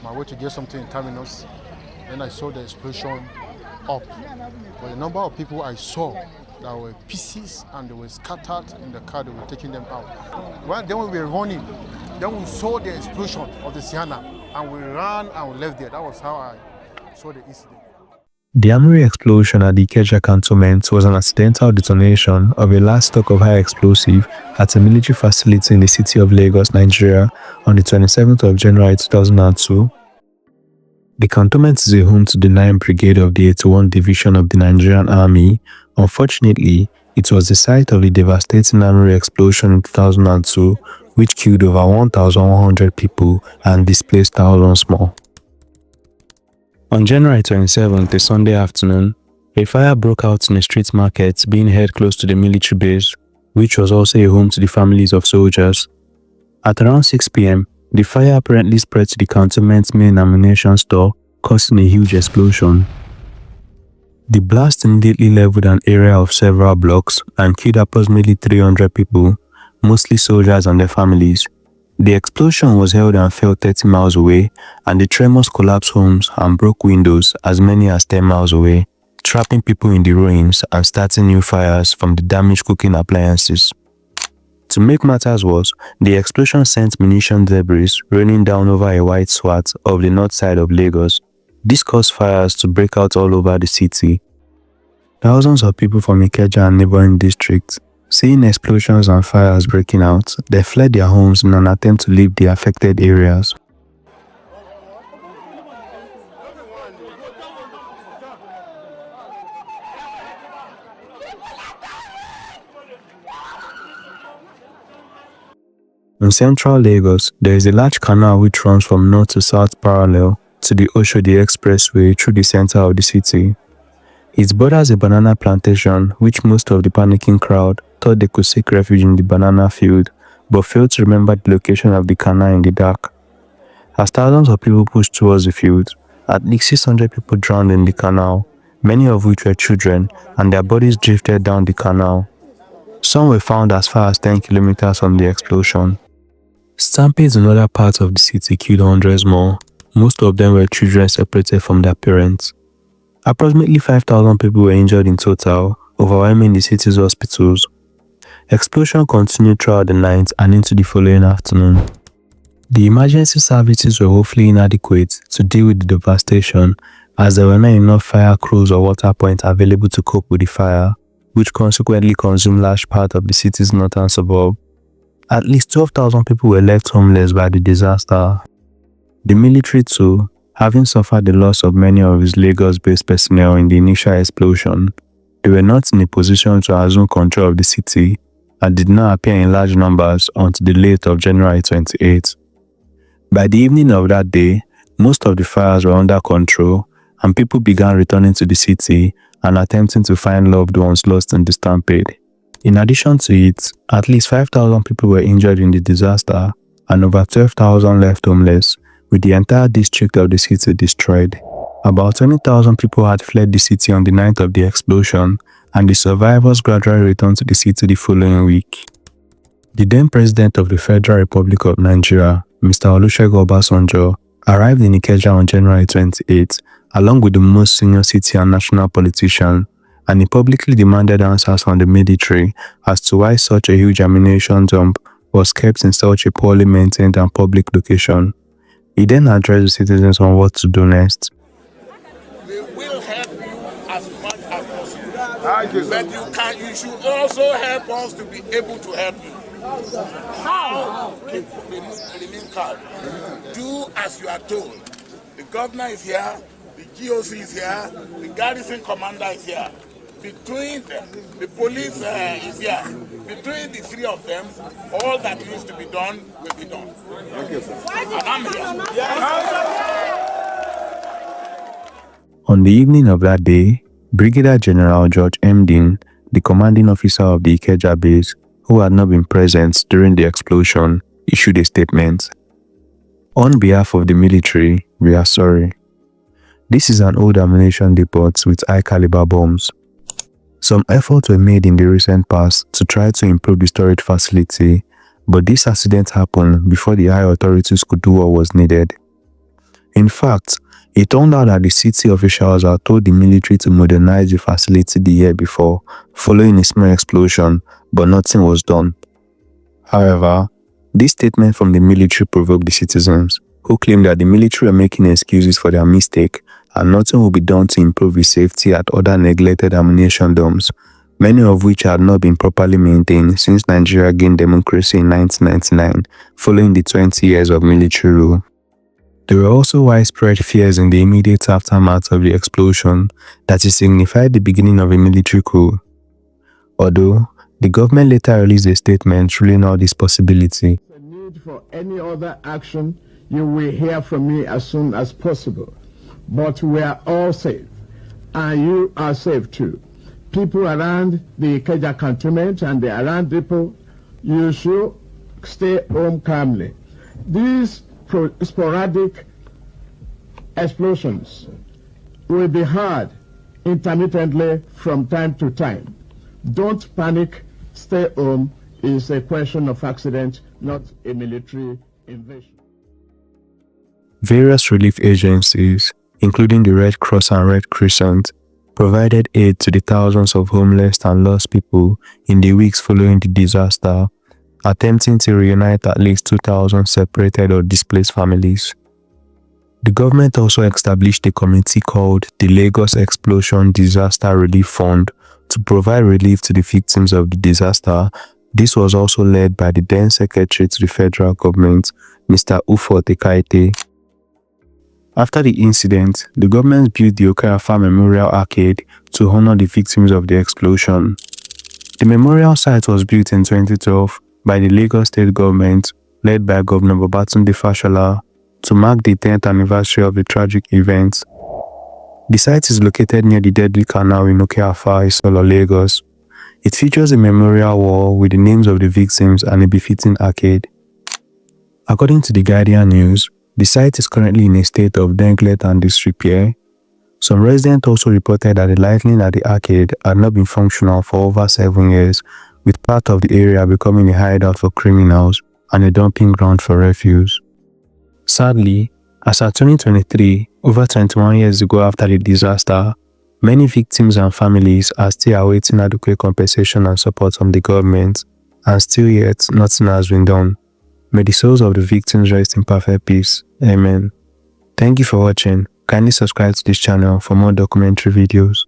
my way to get something in terminus. Then I saw the explosion up. But the number of people I saw that were pieces and they were scattered in the car, they were taking them out. Then when we were running, then we saw the explosion of the Sienna and we ran and we left there. That was how I saw the incident. The armory explosion at the Ikeja Cantonment was an accidental detonation of a large stock of high explosive at a military facility in the city of Lagos, Nigeria on the 27th of January 2002. The cantonment is a home to the 9th Brigade of the 81st Division of the Nigerian Army. Unfortunately, it was the site of the devastating armory explosion in 2002, which killed over 1,100 people and displaced thousands more. On January 27th, a Sunday afternoon, a fire broke out in a street market being held close to the military base, which was also a home to the families of soldiers. At around 6 p.m., the fire apparently spread to the cantonment's main ammunition store, causing a huge explosion. The blast immediately leveled an area of several blocks and killed approximately 300 people, mostly soldiers and their families. The explosion was held and fell 30 miles away, and the tremors collapsed homes and broke windows as many as 10 miles away, trapping people in the ruins and starting new fires from the damaged cooking appliances. To make matters worse, the explosion sent munition debris raining down over a wide swath of the north side of Lagos. This caused fires to break out all over the city. Thousands of people from Ikeja and neighboring districts, seeing explosions and fires breaking out, they fled their homes in an attempt to leave the affected areas. In central Lagos, there is a large canal which runs from north to south parallel to the Oshodi Expressway through the center of the city. It borders a banana plantation which most of the panicking crowd thought they could seek refuge in the banana field, but failed to remember the location of the canal in the dark. As thousands of people pushed towards the field, at least 600 people drowned in the canal, many of which were children, and their bodies drifted down the canal. Some were found as far as 10 kilometers from the explosion. Stampedes in other parts of the city killed hundreds more. Most of them were children separated from their parents. Approximately 5,000 people were injured in total, overwhelming the city's hospitals. Explosion continued throughout the night and into the following afternoon. The emergency services were woefully inadequate to deal with the devastation, as there were not enough fire crews or water points available to cope with the fire, which consequently consumed large part of the city's northern suburb. At least 12,000 people were left homeless by the disaster. The military too, having suffered the loss of many of its Lagos-based personnel in the initial explosion, they were not in a position to assume control of the city and did not appear in large numbers until the late of January 28. By the evening of that day, most of the fires were under control and people began returning to the city and attempting to find loved ones lost in the stampede. In addition to it, at least 5,000 people were injured in the disaster and over 12,000 left homeless, with the entire district of the city destroyed. About 20,000 people had fled the city on the night of the explosion, and the survivors gradually returned to the city the following week. The then President of the Federal Republic of Nigeria, Mr. Olusegun Obasanjo, arrived in Ikeja on January 28, along with the most senior city and national politician, and he publicly demanded answers from the military as to why such a huge ammunition dump was kept in such a poorly maintained and public location. He then addressed the citizens on what to do next. We will help you as much as possible, but you should also help us to be able to help you. How? Remain calm. Do as you are told. The governor is here, the GOC is here, the garrison commander is here. Between them, the police is here. Between the three of them, all that needs to be done will be done. Thank you, sir. And I'm here. On the evening of that day, Brigadier General George M. Dean, the commanding officer of the Ikeja base, who had not been present during the explosion, issued a statement. On behalf of the military, we are sorry. This is an old ammunition depot with high-caliber bombs. Some efforts were made in the recent past to try to improve the storage facility, but this accident happened before the high authorities could do what was needed. In fact, it turned out that the city officials had told the military to modernize the facility the year before, following a small explosion, but nothing was done. However, this statement from the military provoked the citizens, who claimed that the military were making excuses for their mistake and nothing would be done to improve the safety at other neglected ammunition dumps, many of which had not been properly maintained since Nigeria gained democracy in 1999, following the 20 years of military rule. There were also widespread fears in the immediate aftermath of the explosion that it signified the beginning of a military coup. Although, the government later released a statement ruling out this possibility. The need for any other action, you will hear from me as soon as possible. But we are all safe, and you are safe too. People around the Ikeja Cantonment and the around people, you should stay home calmly. These sporadic explosions will be heard intermittently from time to time. Don't panic. Stay home. Is a question of accident, not a military invasion. Various relief agencies, including the Red Cross and Red Crescent, provided aid to the thousands of homeless and lost people in the weeks following the disaster, attempting to reunite at least 2,000 separated or displaced families. The government also established a committee called the Lagos Explosion Disaster Relief Fund to provide relief to the victims of the disaster. This was also led by the then Secretary to the federal government, Mr. Ikeja. After the incident, the government built the Okayafa Memorial Arcade to honor the victims of the explosion. The memorial site was built in 2012 by the Lagos State government, led by Governor Babatunde Fashola, to mark the 10th anniversary of the tragic event. The site is located near the deadly canal in Okayafa, Isolo, Lagos. It features a memorial wall with the names of the victims and a befitting arcade. According to the Guardian News, the site is currently in a state of neglect and disrepair. Some residents also reported that the lighting at the arcade had not been functional for over 7 years, with part of the area becoming a hideout for criminals and a dumping ground for refuse. Sadly, as at 2023, over 21 years ago after the disaster, many victims and families are still awaiting adequate compensation and support from the government, and still yet nothing has been done. May the souls of the victims rest in perfect peace. Amen. Thank you for watching. Kindly subscribe to this channel for more documentary videos.